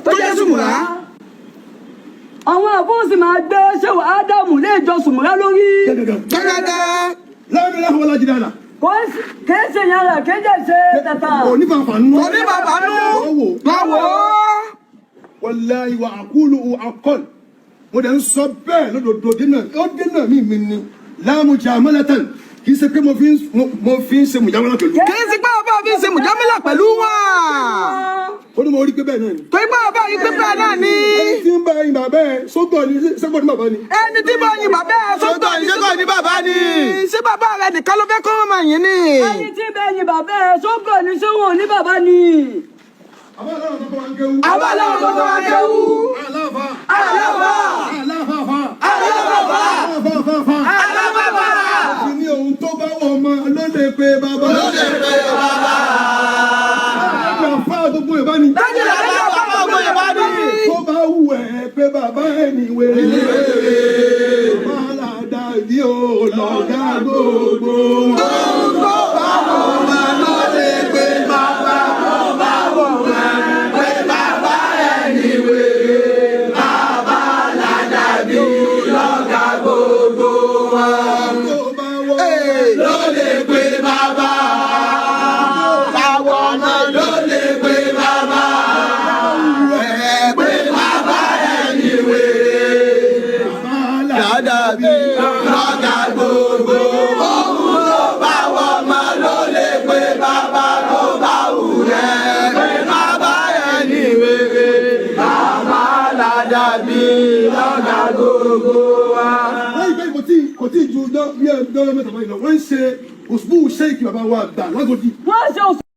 tó jẹ́ sùmùrà. àwọn àfọ́nsì máa gbé ṣéwà ádámù lè jọ sùmùrà lórí. gẹ́gẹ́ láàmì láwọn wọlé jìnnà náà. kéèṣe yẹn rẹ̀ kéèjẹ ṣe tata. onífàfàánú. báwo. wallahi wa aqulu aqal mo dẹ̀ ń sọ bẹ́ẹ̀ lọ́dọọdọ dínà mi ni láàmú jamalatan kì í ṣe pé mo fi ń ṣe mùjámálà pẹ̀lú. kì í ṣe pé ọba fi ń ṣe mùjámálà pẹ̀lú wọn. ó ní mo rí pé bẹ́ẹ̀ náà ni. tó ipá ọba yìí pé bẹ́ẹ̀ náà ni. ẹni tí ń bá yin bàbá ẹ sọ́gbọ̀n ni sẹ́gbọ̀n ni bàbá ni. ẹni tí bá yin bàbá ẹ sọ́gbọ̀n ni bàbá ni. ṣé bàbá rẹ nìkan ló fẹ́ kọ́ wọn máa yín ni. ẹni tí bẹ́ẹ̀ yin bàbá ẹ sọ́gbọ̀n ni ṣé wọn ò ní bàbá ni. àbálàwọ̀ tó kọ́ wa ń kéwú. àbálàwọ̀ tó kọ́ wa ń kéwú. aláfa. aláfa. aláfa. aláfa. aláfa. ní ohun tó bá wọ ọmọ ló lè pe bàbá. ló lè pe bàbá. àfa gbogbo Yorùbá ni. dájú àfa gbogbo Yorùbá ni. tó bá wù ẹ́ pé bàbá ẹ̀ ní wèrè. bàbá dàbí olùgá gbogbo wọn. tó bá wọ ọmọ ló lè pe bàbá. tó bá wọ ọmọ pé bàbá ẹ̀ ní wèrè. bàbá dàbí olùgá gbogbo wọn. ló lè pe bàbá. báwo ọmọ ló lè pe bàbá. pé bàbá ẹni wèrè. dàdàbí lọ́gà gbogbo. ohun tó bá wọ ọmọ ló lè pe bàbá tó bá wù rẹ̀. pé bàbá ẹni wèrè. bàbá dàdàbí lọ́gà gbogbo wa. kò tí ì ju bí ẹ dọ́rọ́ mẹ́ta báyìí lọ wọ́n ń ṣe òṣùbù ṣéèkì bàbá wa gbà lágòdì. wọ́n ṣe